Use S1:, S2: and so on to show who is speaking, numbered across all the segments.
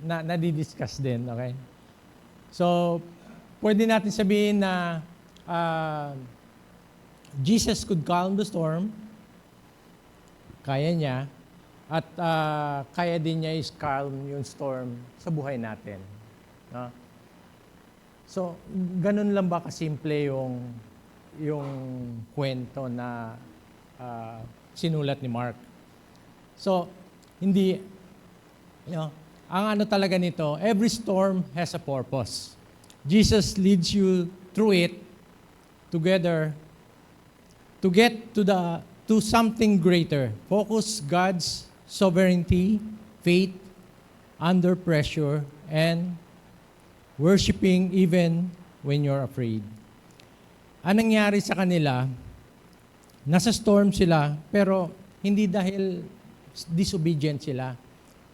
S1: nadidiscuss din, okay? So, pwede natin sabihin na Jesus could calm the storm, kaya niya, at kaya din niya is calm yung storm sa buhay natin. No? So, ganun lang ba kasimple yung kwento na sinulat ni Mark. So, hindi, ang ano talaga nito, every storm has a purpose. Jesus leads you through it together to get to something greater. Focus God's sovereignty, faith, under pressure, and worshiping even when you're afraid. Anong nangyari sa kanila, nasa storm sila, pero hindi dahil disobedient sila.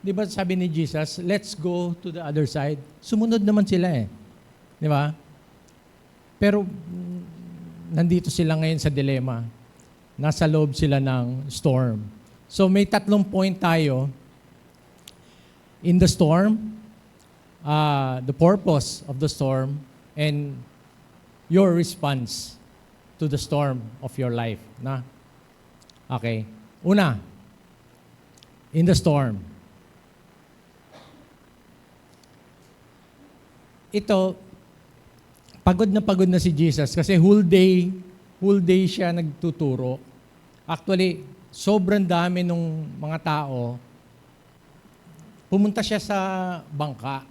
S1: Di ba sabi ni Jesus, let's go to the other side. Sumunod naman sila eh. Di ba? Pero nandito sila ngayon sa dilemma. Nasa loob sila ng storm. So may 3 point tayo. In the storm, the purpose of the storm, and your response to the storm of your life. Na? Okay. Una, in the storm. Ito, pagod na si Jesus kasi whole day siya nagtuturo. Actually, sobrang dami nung mga tao. Pumunta siya sa bangka.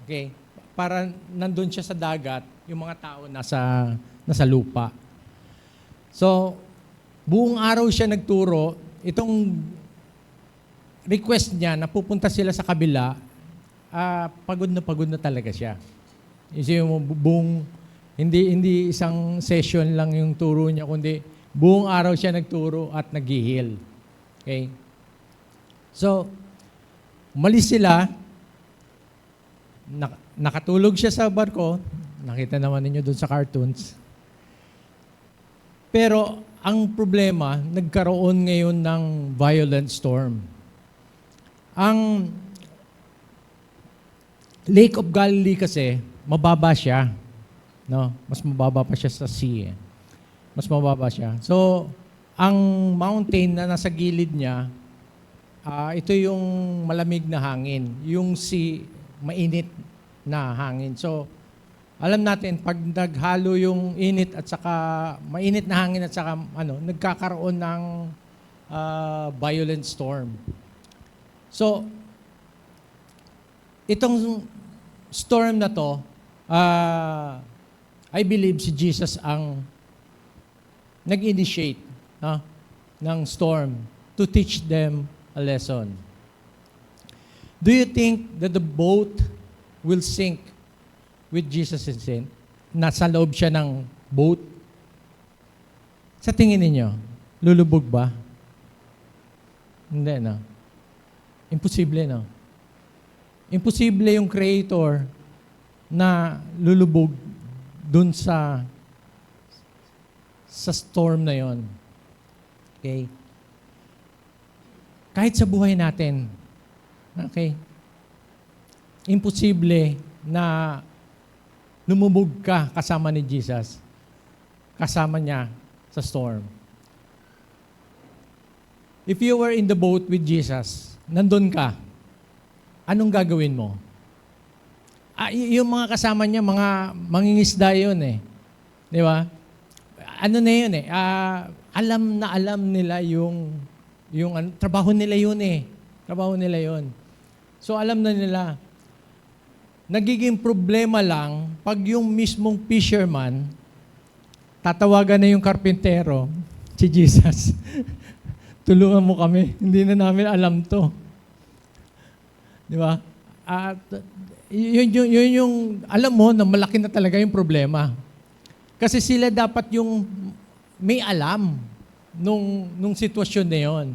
S1: Okay? Para nandun siya sa dagat, yung mga tao nasa lupa. So, buong araw siya nagturo. Itong request niya na pupunta sila sa kabila, pagod na talaga siya. Isipin mo, hindi isang session lang yung turo niya, kundi buong araw siya nagturo at nag-heal. Okay? So, umalis sila, nakatulog siya sa barko, nakita naman ninyo doon sa cartoons. Pero, ang problema, nagkaroon ngayon ng violent storm. Ang Lake of Galilee kasi, mababa siya. No? Mas mababa pa siya sa sea. Mas mababa siya. So, ang mountain na nasa gilid niya, ito yung malamig na hangin. Yung sea, mainit na hangin. So, alam natin, pag naghalo yung init at saka, mainit na hangin at saka, nagkakaroon ng violent storm. So, itong storm na to, I believe si Jesus ang nag-initiate ng storm to teach them a lesson. Do you think that the boat will sink with Jesus in sin? Nasa loob siya ng boat? Sa tingin ninyo, lulubog ba? Hindi, no? Imposible, no? Imposible yung creator na lulubog dun sa storm na yon. Okay? Kahit sa buhay natin, okay? Imposible na lumubog ka kasama ni Jesus, kasama niya sa storm. If you were in the boat with Jesus, nandun ka, anong gagawin mo? Yung mga kasama niya, mga mangingisda yun eh. Di ba? Ano na yun eh? Alam nila yung trabaho nila yun eh. Trabaho nila yun. So alam na nila. Nagiging problema lang pag yung mismong fisherman, tatawagan na yung karpintero, si Jesus. Tulungan mo kami. Hindi na namin alam to. Di ba? At yun yung, alam mo na malaki na talaga yung problema. Kasi sila dapat yung may alam nung sitwasyon na yun.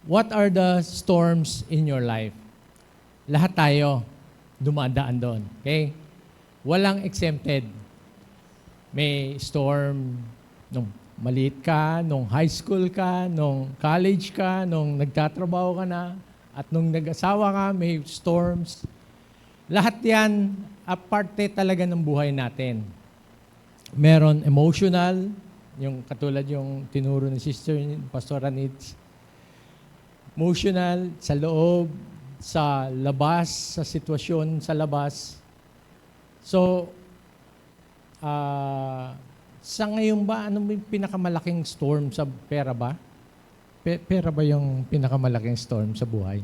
S1: What are the storms in your life? Lahat tayo dumadaan doon. Okay? Walang exempted. May storm Nung maliit ka, nung high school ka, nung college ka, nung nagtatrabaho ka na, at nung nag-asawa ka, may storms. Lahat yan, parte talaga ng buhay natin. Meron emotional, yung katulad yung tinuro ni Sister Pastor Anitz. Emotional, sa loob, sa labas, sa sitwasyon sa labas. So, sa ngayon ba, ano yung pinakamalaking storm sa pera ba? Pera ba yung pinakamalaking storm sa buhay?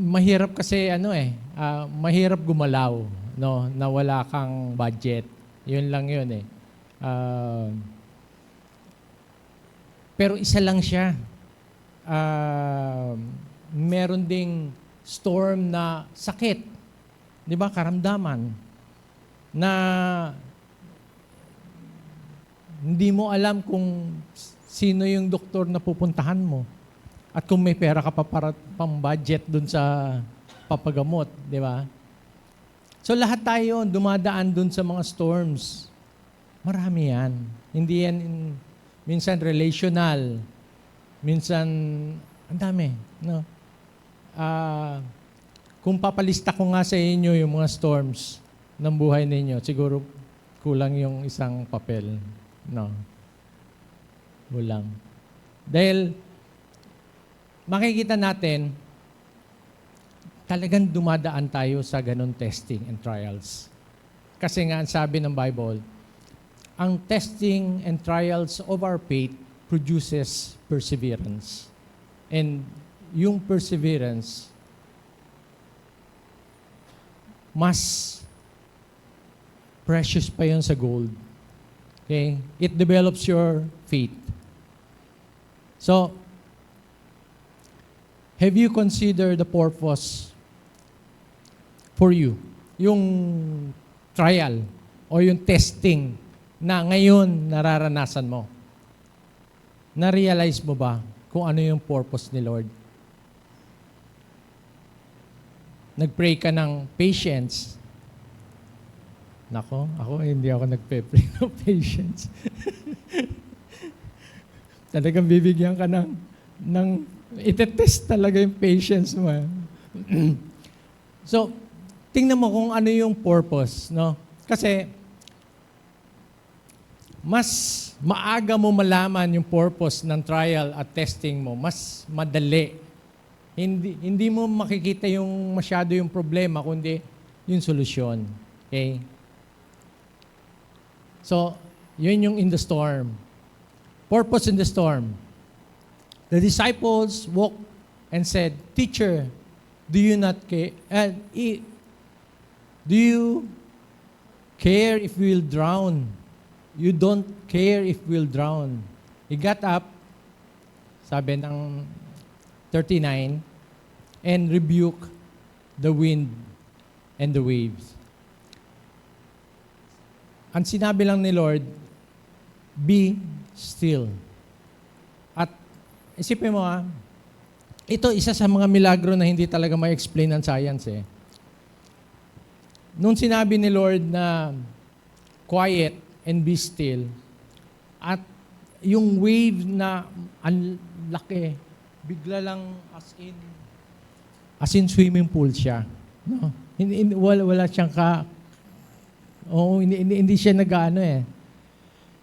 S1: Mahirap kasi mahirap gumalaw, no, na wala kang budget. Yun lang yun eh. Pero isa lang siya. Meron ding storm na sakit. Di ba? Karamdaman. Na hindi mo alam kung sino yung doktor na pupuntahan mo. At kung may pera ka pa para pang-budget dun sa papagamot. Di ba? So lahat tayo dumadaan dun sa mga storms. Marami yan. Hindi yan minsan relational, minsan, ang dami, no? Kung papalista ko nga sa inyo yung mga storms ng buhay ninyo, siguro kulang yung isang papel, no? Kulang. Dahil makikita natin, talagang dumadaan tayo sa ganun testing and trials. Kasi nga, ang sabi ng Bible, ang testing and trials of our faith produces perseverance. And yung perseverance, mas precious pa yun sa gold. Okay? It develops your faith. So, have you considered the purpose for you? Yung trial o yung testing na ngayon nararanasan mo. Na-realize mo ba kung ano yung purpose ni Lord? Nag-pray ka ng patience. Nako, hindi ako nagpe-pray ng patience. Talagang bibigyan ka ng itetest talaga yung patience mo. So, tingnan mo kung ano yung purpose, no? Kasi mas maaga mo malaman yung purpose ng trial at testing mo, mas madali. Hindi mo makikita yung masyado yung problema, kundi yung solusyon. Okay? So, yun yung in the storm. Purpose in the storm. The disciples walked and said, "Teacher, do you not care? Do you care if we'll drown? You don't care if we'll drown." He got up, sabi ng 39, and rebuked the wind and the waves. Ang sinabi lang ni Lord, be still. At isipin mo ito isa sa mga milagro na hindi talaga ma-explain ng science eh. Nung sinabi ni Lord na quiet and be still, at yung wave na ang laki, bigla lang as in swimming pool siya. No? Wala siyang hindi siya nag-ano eh.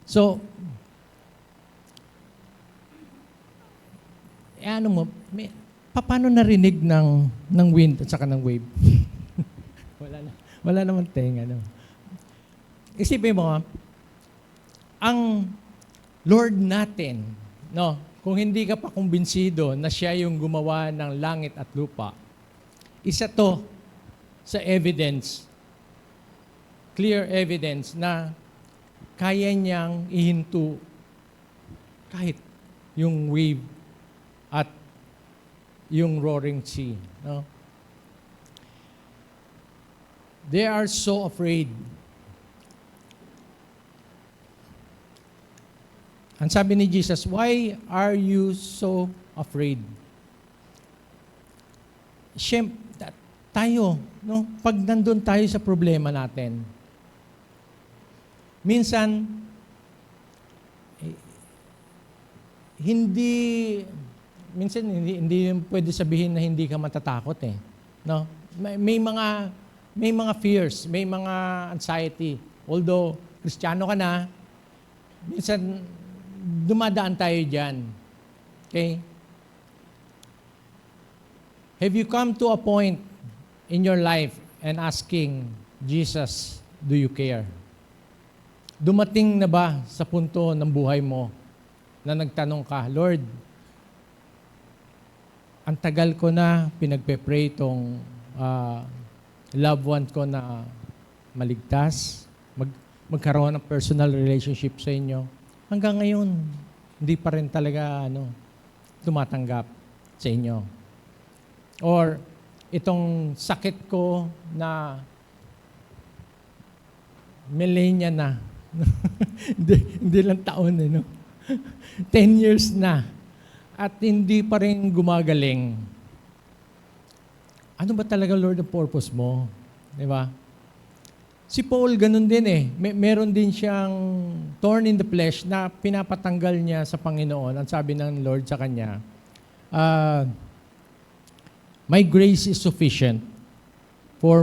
S1: So, paano narinig ng wind at saka ng wave? Wala naman tenga. No? Isipin mo, ang Lord natin, no, kung hindi ka pa kumbinsido na siya yung gumawa ng langit at lupa, isa to sa evidence, clear evidence na kaya niyang ihinto kahit yung wave at yung roaring sea. No? They are so afraid. Ang sabi ni Jesus, why are you so afraid? Tayo, no? Pag nandun tayo sa problema natin, Minsan, hindi hindi pwede sabihin na hindi ka matatakot eh. No? May mga fears, may mga anxiety. Although Kristiyano ka na, minsan dumadaan tayo diyan. Okay? Have you come to a point in your life and asking Jesus, do you care? Dumating na ba sa punto ng buhay mo na nagtanong ka, Lord, ang tagal ko na pinagpe-pray itong loved one ko na maligtas, magkaroon ng personal relationship sa inyo. Hanggang ngayon, hindi pa rin talaga tumatanggap sa inyo. Or itong sakit ko na millennia na. hindi lang taon, 10 years na. At hindi pa rin gumagaling. Ano ba talaga, Lord, ang purpose mo? Di ba? Si Paul, ganun din eh. Meron din siyang thorn in the flesh na pinapatanggal niya sa Panginoon. Ang sabi ng Lord sa kanya, my grace is sufficient, for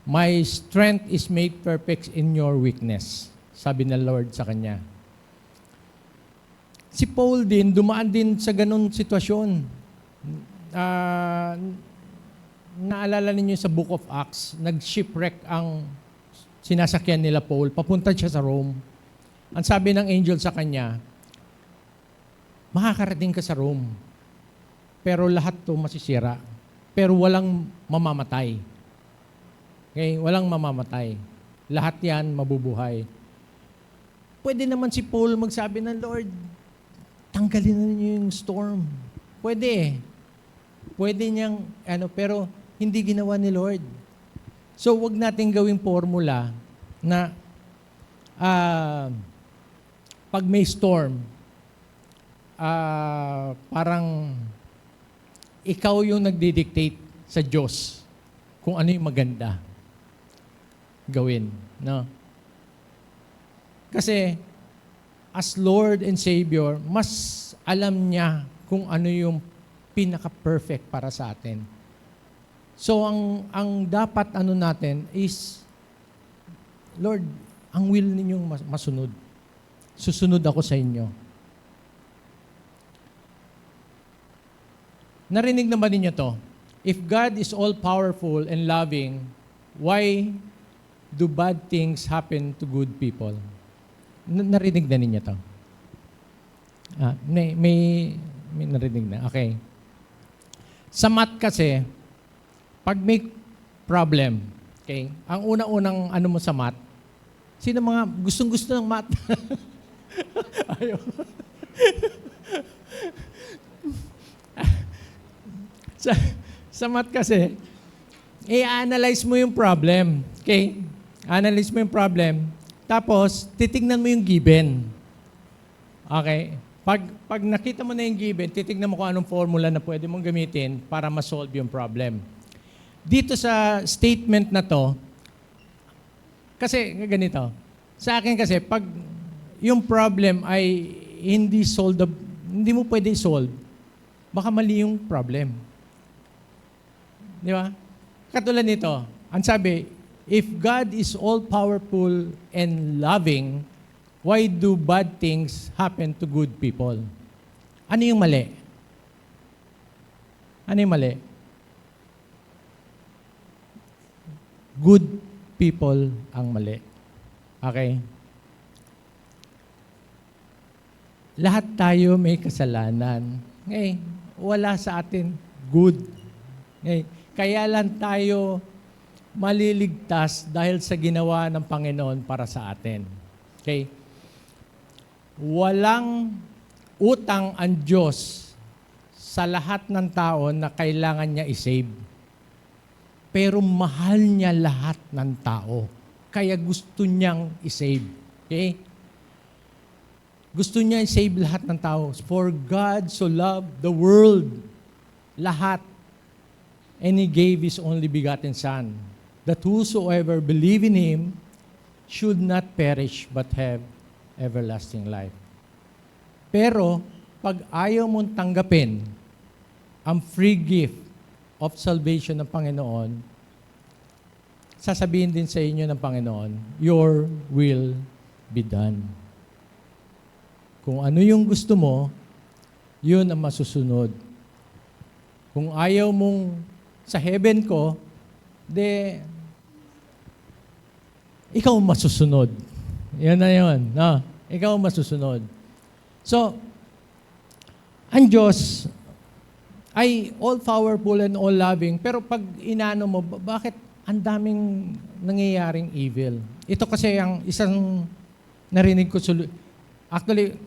S1: my strength is made perfect in your weakness. Sabi ng Lord sa kanya. Si Paul din, dumaan din sa ganun sitwasyon. Naalala ninyo sa Book of Acts, nag-shipwreck ang sinasakyan nila Paul. Papunta siya sa Rome. Ang sabi ng angel sa kanya, makakarating ka sa Rome, pero lahat to masisira. Pero walang mamamatay. Okay? Walang mamamatay. Lahat yan mabubuhay. Pwede naman si Paul magsabi ng Lord, tanggalin na niyo yung storm. Pwede. Pwede niyang, pero hindi ginawa ni Lord. So, wag natin gawing formula na pag may storm, parang ikaw yung nagdidictate sa Diyos kung ano yung maganda gawin. No? Kasi, as Lord and Savior, mas alam niya kung ano yung pinaka-perfect para sa atin. So, ang dapat natin is, Lord, ang will ninyong masunod. Susunod ako sa inyo. Narinig naman ninyo to. If God is all-powerful and loving, why do bad things happen to good people? Narinig na ninyo to? May narinig na. Okay. Sa math kasi, pag may problem, okay, ang unang-unang mo sa math, sino mga gustong-gusto ng math? Ayaw. sa math kasi, i-analyze mo yung problem. Okay? Analyze mo yung problem. Tapos, titignan mo yung given. Okay? Pag nakita mo na yung given, titignan mo kung anong formula na pwede mong gamitin para ma-solve yung problem. Dito sa statement na to, kasi ganito, sa akin kasi, pag yung problem ay hindi mo pwede i-solve, baka mali yung problem. Di ba? Katulad nito, ang sabi, if God is all-powerful and loving, why do bad things happen to good people? Ano yung mali? Ano yung mali? Good people ang mali. Okay? Lahat tayo may kasalanan. Okay? Wala sa atin good. Okay? Kaya lang tayo maliligtas dahil sa ginawa ng Panginoon para sa atin. Okay? Walang utang ang Diyos sa lahat ng tao na kailangan niya i-save. Pero mahal niya lahat ng tao. Kaya gusto niyang i-save. Okay? Gusto niya i-save lahat ng tao. For God so loved the world. Lahat. And He gave His only begotten Son, that whosoever believe in Him should not perish but have everlasting life. Pero, pag ayaw mong tanggapin ang free gift of salvation ng Panginoon, sasabihin din sa inyo ng Panginoon, your will be done. Kung ano yung gusto mo, yun ang masusunod. Kung ayaw mong sa heaven ko, ikaw ang masusunod. Yan na yun. No? Ikaw ang masusunod. So, ang Diyos ay all-powerful and all-loving, pero pag inano mo, bakit ang daming nangyayaring evil? Ito kasi ang isang narinig ko. Actually,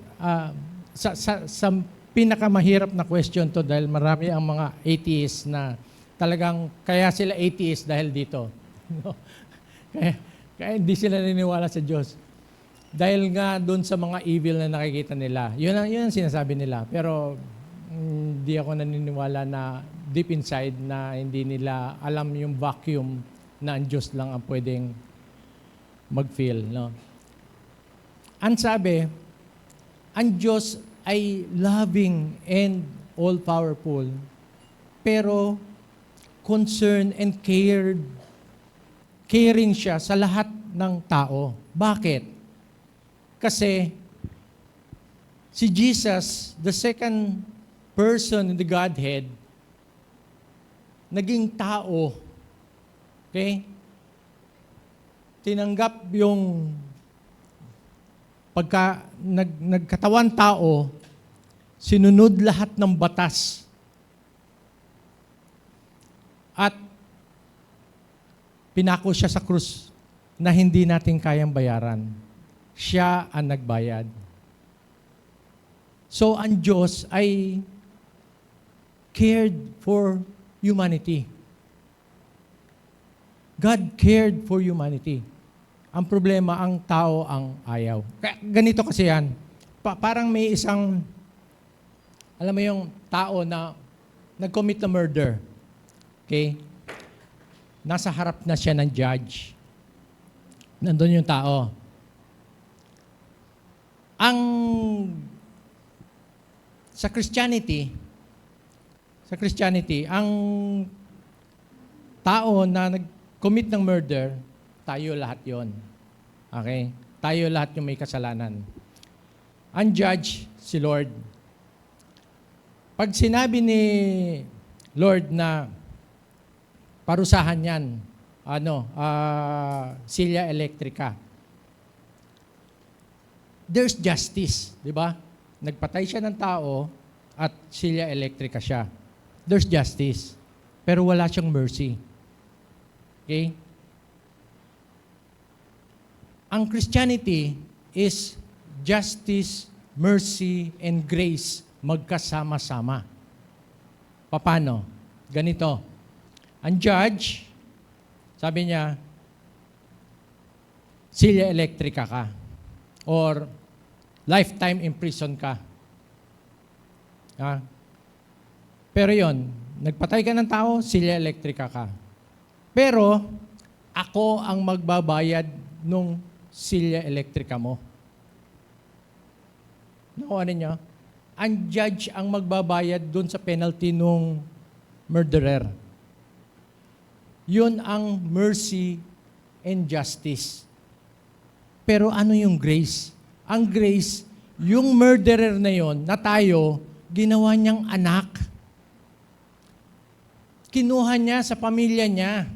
S1: sa pinakamahirap na question to dahil marami ang mga atheists na talagang kaya sila atheist dahil dito. No? Kaya hindi sila naniniwala sa Diyos. Dahil nga doon sa mga evil na nakikita nila. Yun ang sinasabi nila. Pero hindi ako naniniwala na deep inside na hindi nila alam yung vacuum na ang Diyos lang ang pwedeng mag-feel. No? Ang sabi, ang Diyos ay loving and all-powerful, pero concerned and caring siya sa lahat ng tao. Bakit? Kasi si Jesus, the second person in the Godhead, naging tao. Okay? Tinanggap yung pagka nagkatawan tao, sinunod lahat ng batas. At pinako siya sa krus na hindi natin kayang bayaran. Siya ang nagbayad. So, ang Diyos ay cared for humanity. God cared for humanity. Ang problema, ang tao ang ayaw. Ganito kasi yan. Parang may isang, alam mo yung tao na nag-commit na murder. Okay? Nasa harap na siya ng judge. Nandun yung tao. Sa Christianity, ang tao na nag-commit ng murder, tayo lahat yon. Okay? Tayo lahat yung may kasalanan. Ang judge, si Lord. Pag sinabi ni Lord na parusahan yan, silya elektrika, there's justice, di ba? Nagpatay siya ng tao at silya elektrika siya. There's justice. Pero wala siyang mercy. Okay? Ang Christianity is justice, mercy, and grace magkasama-sama. Paano? Ganito. Ang judge, sabi niya, silya elektrika ka. Or lifetime in prison ka. Pero yon, nagpatay ka ng tao, silya elektrika ka. Pero, ako ang magbabayad nung silya elektrika mo. Nakuha ninyo? Ang judge ang magbabayad dun sa penalty nung murderer. Yun ang mercy and justice. Pero ano yung grace? Ang grace, yung murderer na yon na tayo, ginawa niyang anak. Kinuha niya sa pamilya niya.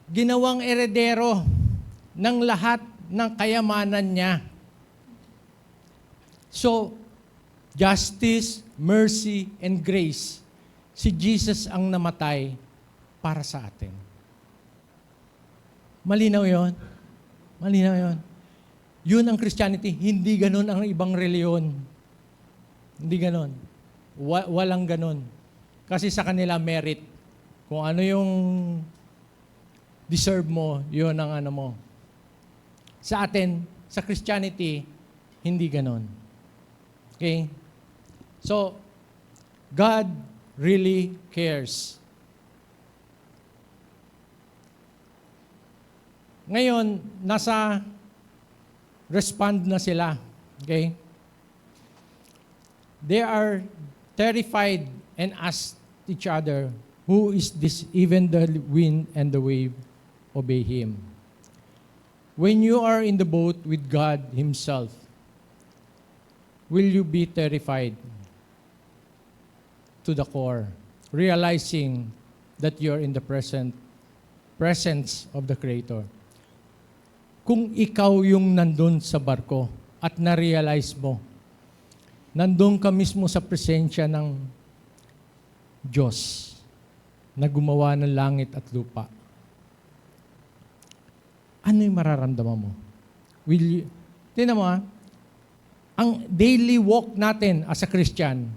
S1: Ginawang eredero ng lahat ng kayamanan niya. So, justice, mercy, and grace. Si Jesus ang namatay para sa atin. Malinaw yon? Malinaw yon. Yun ang Christianity. Hindi ganun ang ibang reliyon. Hindi ganun. Walang ganun. Kasi sa kanila merit. Kung ano yung deserve mo, yun ang ano mo. Sa atin, sa Christianity, hindi ganun. Okay? So, God really cares. Ngayon, nasa respond na sila. Okay? They are terrified and ask each other, "Who is this? Even the wind and the wave obey him." When you are in the boat with God Himself, will you be terrified to the core, realizing that you're in the presence of the Creator? Kung ikaw yung nandun sa barko at na-realize mo, nandun ka mismo sa presensya ng Diyos na gumawa ng langit at lupa, ano yung mararamdaman mo? Tingnan mo ang daily walk natin as a Christian,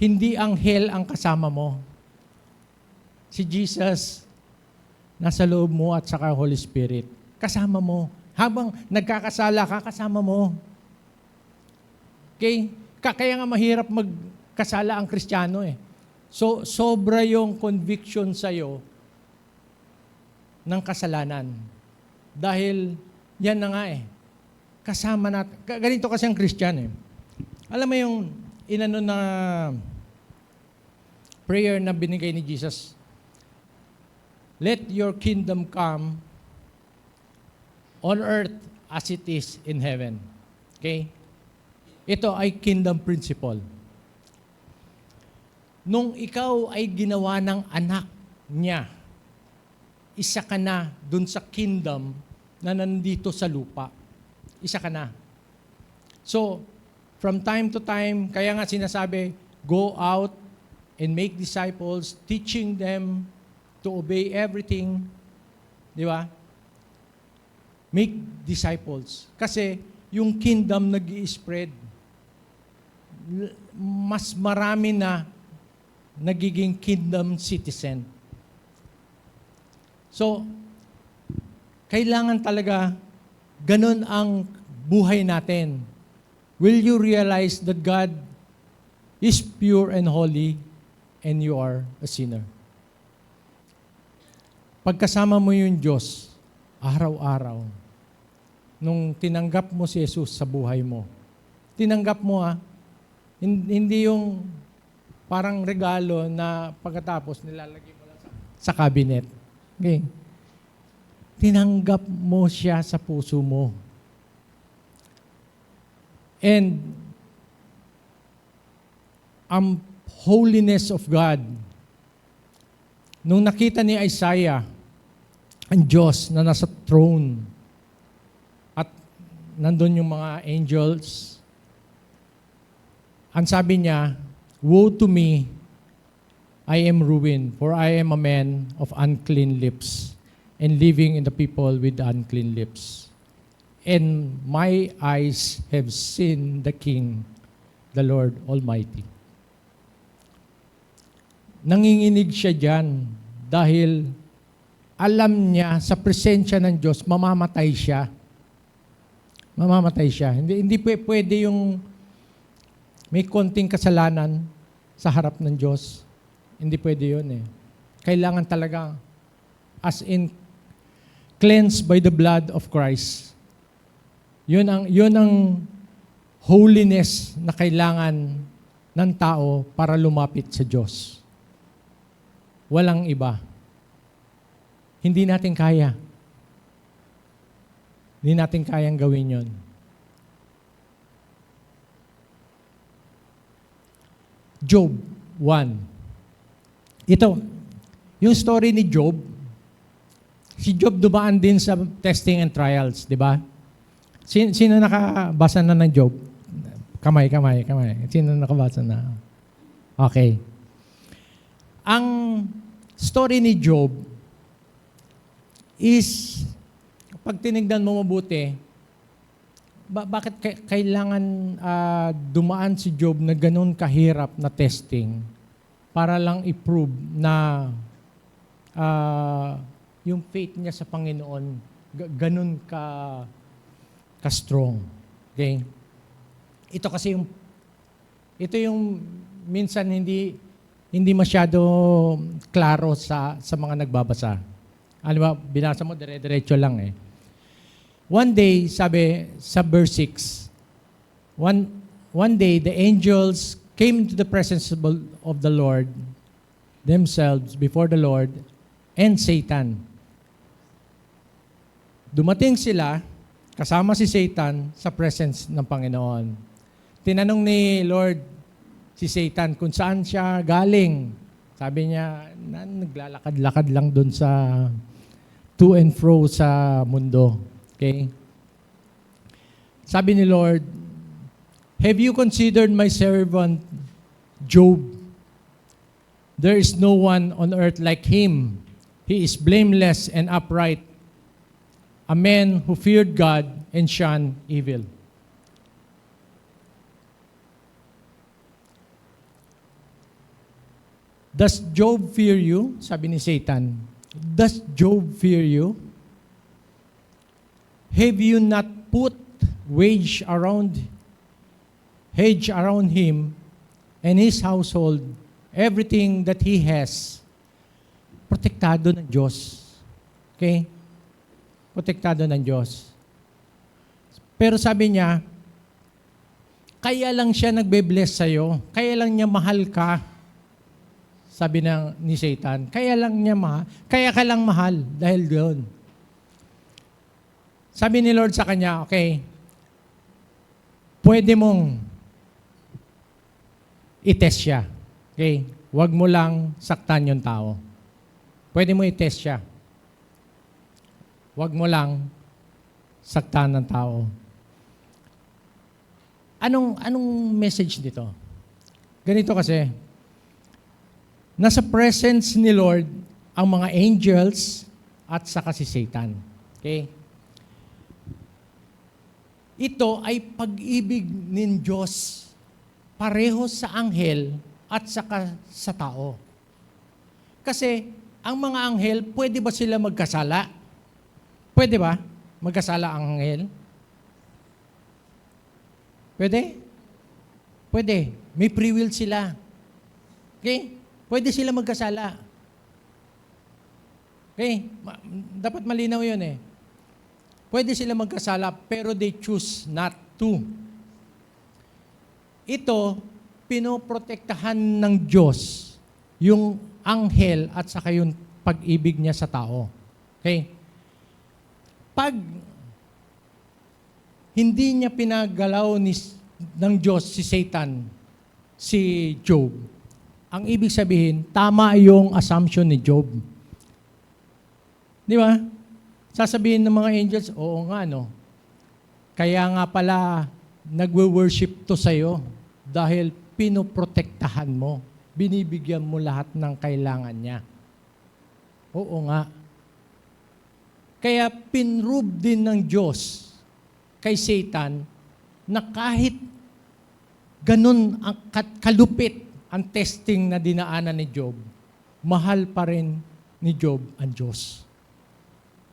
S1: hindi anghel ang kasama mo. Si Jesus, nasa loob mo at saka Holy Spirit. Kasama mo. Habang nagkakasala ka, kasama mo. Okay? Kaya nga mahirap magkasala ang Kristiyano eh. So, sobra yung conviction sa'yo ng kasalanan. Dahil, yan na nga eh. Kasama natin. Ganito kasi ang Christian eh. Alam mo yung inano na prayer na binigay ni Jesus, "Let your kingdom come on earth as it is in heaven." Okay? Ito ay kingdom principle. Nung ikaw ay ginawa ng anak niya, isa ka na dun sa kingdom na nandito sa lupa. Isa ka na. So, from time to time, kaya nga sinasabi, go out and make disciples, teaching them to obey everything. Di ba? Make disciples. Kasi yung kingdom nag-i-spread. Mas marami na nagiging kingdom citizen. So, kailangan talaga ganun ang buhay natin. Will you realize that God is pure and holy and you are a sinner? Pagkasama mo yung Diyos, araw-araw, nung tinanggap mo si Jesus sa buhay mo, tinanggap mo hindi yung parang regalo na pagkatapos nilalagay mo lang sa cabinet. Okay. Tinanggap mo siya sa puso mo. And ang holiness of God, nung nakita ni Isaiah ang Diyos na nasa throne at nandun yung mga angels, ang sabi niya, "Woe to me, I am ruined, for I am a man of unclean lips, and living in the people with unclean lips. And my eyes have seen the King, the Lord Almighty." Nanginginig siya dyan dahil alam niya sa presensya ng Diyos, mamamatay siya. Mamamatay siya. Hindi pwede yung may konting kasalanan sa harap ng Diyos. Hindi pwede yun eh. Kailangan talaga, as in, cleansed by the blood of Christ. Yun ang holiness na kailangan ng tao para lumapit sa Diyos. Walang iba. Hindi natin kaya. Hindi natin kayang gawin yon. Job 1. Ito, yung story ni Job, si Job dumaan din sa testing and trials, di ba? Sino nakabasa na ng Job? Kamay. Sino nakabasa na? Okay. Ang story ni Job is, pag tinignan mo mabuti, bakit kailangan dumaan si Job na ganun kahirap na testing para lang i-prove na yung faith niya sa Panginoon ganun ka-strong. Okay? Ito yung minsan hindi masyado klaro sa mga nagbabasa. Ano ba, binasa mo, dire-diretso lang eh. One day, sabi sa verse 6, one day the angels came into the presence of the Lord themselves before the Lord and Satan. Dumating sila, kasama si Satan sa presence ng Panginoon. Tinanong ni Lord si Satan kung saan siya galing. Sabi niya, naglalakad-lakad lang doon sa to and fro sa mundo. Okay? Sabi ni Lord, have you considered my servant Job? There is no one on earth like him. He is blameless and upright, a man who feared God and shunned evil. Does Job fear you? Sabi ni Satan. Does Job fear you? Have you not put hedge around him and his household, everything that he has? Protektado ng Diyos. Okay? Protektado ng Diyos. Pero sabi niya, kaya lang siya nagbe-bless sa'yo. Kaya lang niya mahal ka. Sabi ni Satan, kaya lang niya mahal. Kaya ka lang mahal dahil doon. Sabi ni Lord sa kanya, okay, pwede mong i-test siya. Okay? Huwag mo lang saktan yung tao. Pwede mo i-test siya. Huwag mo lang saktan ng tao. Anong message dito? Ganito kasi, nasa presence ni Lord ang mga angels at saka si Satan. Okay? Ito ay pag-ibig ng Diyos pareho sa anghel at saka sa tao. Kasi ang mga anghel, pwede ba sila magkasala? Pwede ba magkasala ang anghel? Pwede? Pwede. May free will sila. Okay? Pwede sila magkasala. Okay? Dapat malinaw yun eh. Pwede sila magkasala, pero they choose not to. Ito, pinoprotektahan ng Diyos yung anghel at saka yung pag-ibig niya sa tao. Okay? Pag hindi niya pinagalaw ng Diyos si Satan, si Job, ang ibig sabihin, tama yung assumption ni Job. Di ba? Sasabihin ng mga angels, oo nga, no? Kaya nga pala, nagwe-worship to sa'yo dahil pinoprotektahan mo. Binibigyan mo lahat ng kailangan niya. Oo nga. Kaya pinrove din ng Diyos kay Satan na kahit ganun ang kalupit ang testing na dinaanan ni Job, mahal pa rin ni Job ang Diyos.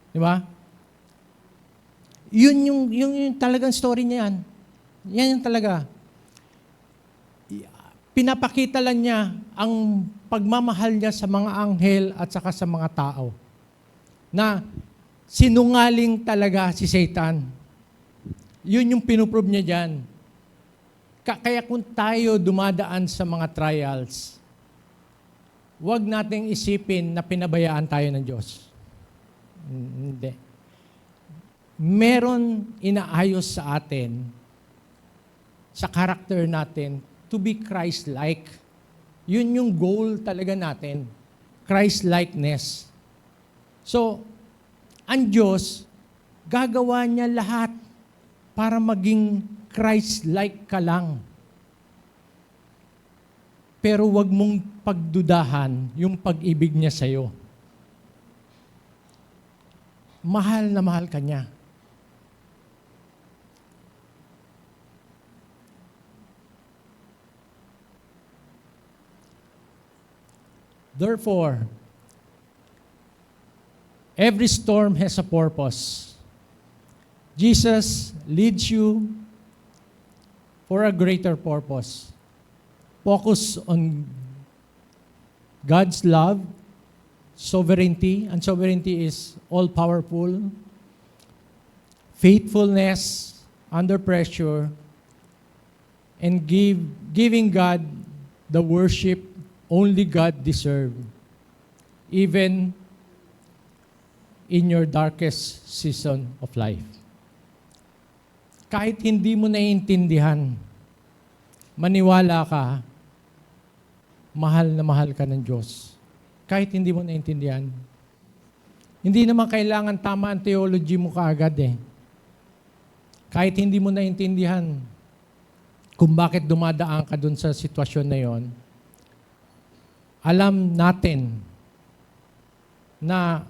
S1: Di ba? Yun yung talagang story niya yan. Yan yung talaga. Pinapakita lang niya ang pagmamahal niya sa mga anghel at saka sa mga tao. Na sinungaling talaga si Satan. Yun yung pinuprove niya dyan. Kaya kung tayo dumadaan sa mga trials, huwag nating isipin na pinabayaan tayo ng Diyos. Hindi. Meron inaayos sa atin, sa character natin, to be Christ-like. Yun yung goal talaga natin. Christ-likeness. So, ang Diyos, gagawa niya lahat para maging Christ-like ka lang. Pero wag mong pagdudahan yung pag-ibig niya sa'yo. Mahal na mahal ka niya. Therefore, every storm has a purpose. Jesus leads you for a greater purpose. Focus on God's love sovereignty, and sovereignty is all-powerful, faithfulness under pressure, and giving God the worship only God deserves, even in your darkest season of life. Kahit hindi mo naiintindihan, maniwala ka, mahal na mahal ka ng Diyos. Kahit hindi mo naiintindihan. Hindi naman kailangan tama ang theology mo kaagad eh. Kahit hindi mo naiintindihan kung bakit dumadaan ka dun sa sitwasyon na yon, alam natin na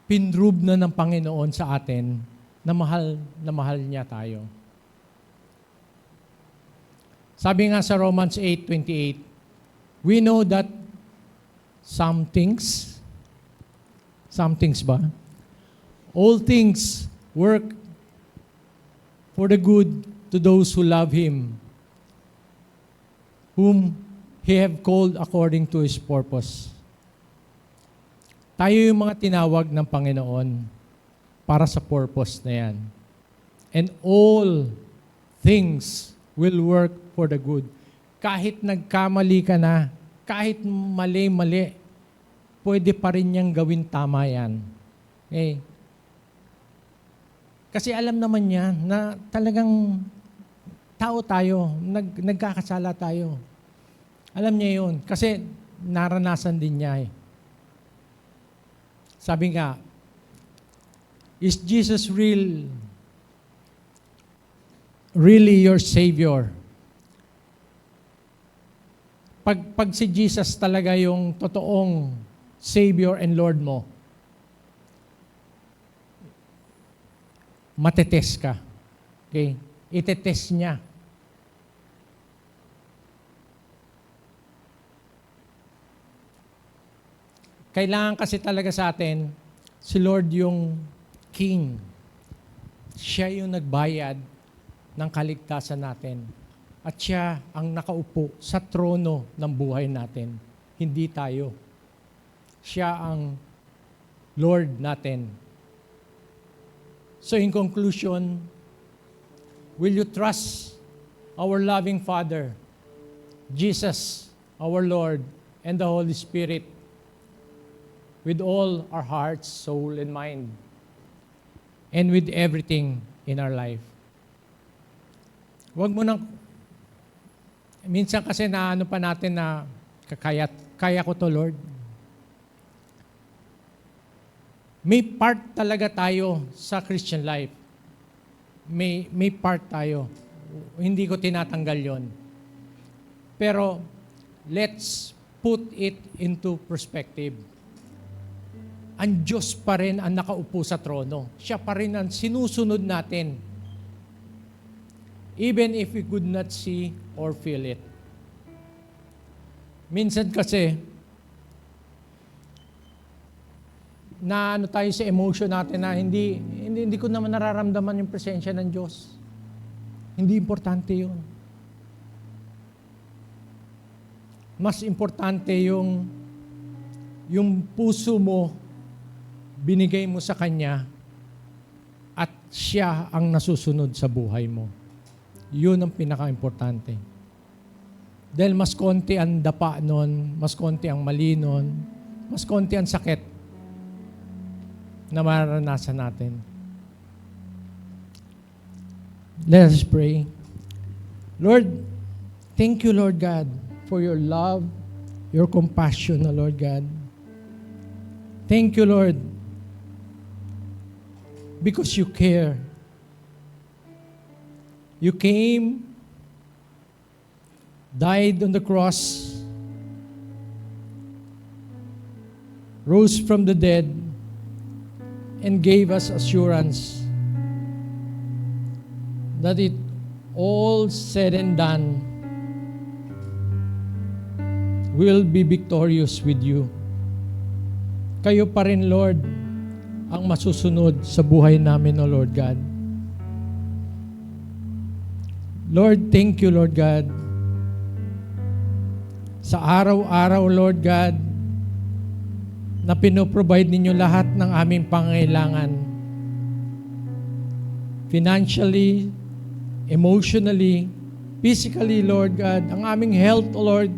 S1: pinrove na ng Panginoon sa atin na mahal niya tayo. Sabi nga sa Romans 8:28, we know that some things ba? All things work for the good to those who love Him, whom He have called according to His purpose. Tayo yung mga tinawag ng Panginoon para sa purpose na yan. And all things will work for the good. Kahit nagkamali ka na, kahit mali-mali, pwede pa rin niyang gawin tama yan. Okay? Kasi alam naman niya na talagang tao tayo, nagkakasala tayo. Alam niya yun. Kasi naranasan din niya eh. Sabi nga, is Jesus really your Savior? Pag si Jesus talaga yung totoong Savior and Lord mo, matetest ka. Okay? Itetest niya. Kailangan kasi talaga sa atin, si Lord yung King. Siya yung nagbayad ng kaligtasan natin. At siya ang nakaupo sa trono ng buhay natin. Hindi tayo. Siya ang Lord natin. So in conclusion, will you trust our loving Father, Jesus, our Lord, and the Holy Spirit with all our hearts, soul, and mind, and with everything in our life? Huwag mo nang, minsan kasi naano pa natin na kaya ko to, Lord. May part talaga tayo sa Christian life. May part tayo. Hindi ko tinatanggal yon. Pero let's put it into perspective. Ang Diyos pa rin ang nakaupo sa trono. Siya pa rin ang sinusunod natin. Even if we could not see or feel it. Minsan kasi, na ano tayo sa emotion natin na hindi ko naman nararamdaman yung presensya ng Diyos. Hindi importante yun. Mas importante yung puso mo, binigay mo sa Kanya, at siya ang nasusunod sa buhay mo. Yun ang pinaka-importante. Dahil mas konti ang dapa nun, mas konti ang mali nun, mas konti ang sakit na maranasan natin. Let us pray. Lord, thank you, Lord God, for your love, your compassion, Lord God. Thank you, Lord, because you care. You came, died on the cross, rose from the dead, and gave us assurance that it all said and done will be victorious with you. Kayo pa rin, Lord, ang masusunod sa buhay namin, O Lord God. Lord, thank you, Lord God. Sa araw-araw, Lord God, na pinoprovide ninyo lahat ng aming pangailangan. Financially, emotionally, physically, Lord God, ang aming health, O Lord,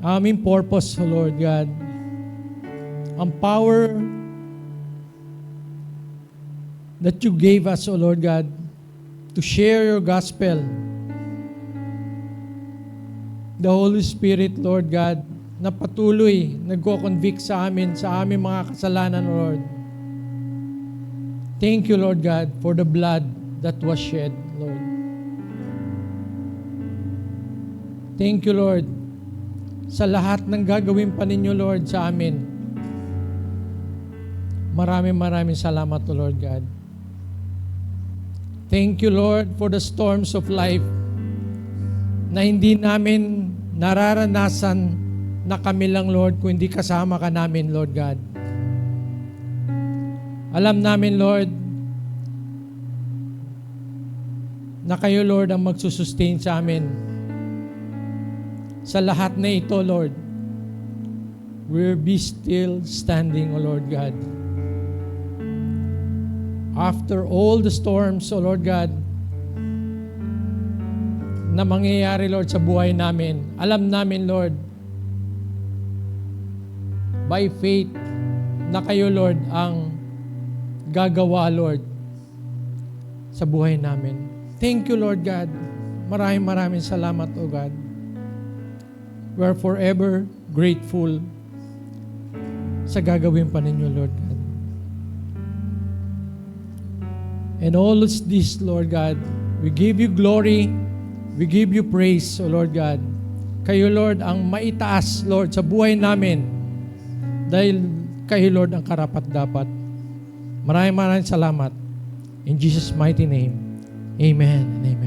S1: aming purpose, O Lord God, ang power that you gave us, O Lord God, to share your gospel. The Holy Spirit, Lord God, na patuloy nagko-convict sa amin, sa aming mga kasalanan, Lord. Thank you, Lord God, for the blood that was shed, Lord. Thank you, Lord, sa lahat ng gagawin pa ninyo, Lord, sa amin. Maraming salamat, O Lord God. Thank you, Lord, for the storms of life na hindi namin nararanasan na kami lang, Lord, kung hindi kasama ka namin, Lord God. Alam namin, Lord, na kayo, Lord, ang magsusustain sa amin. Sa lahat na ito, Lord, we'll be still standing, O Lord God. After all the storms, O Lord God, na mangyayari, Lord, sa buhay namin, alam namin, Lord, by faith, na kayo, Lord, ang gagawa, Lord, sa buhay namin. Thank you, Lord God. Maraming salamat, O God. We're forever grateful sa gagawin pa ninyo, Lord God. And all this, Lord God, we give you glory, we give you praise, O Lord God. Kayo, Lord, ang maitaas, Lord, sa buhay namin dahil kayo, Lord, ang karapat-dapat. Maraming salamat. In Jesus' mighty name, amen and amen.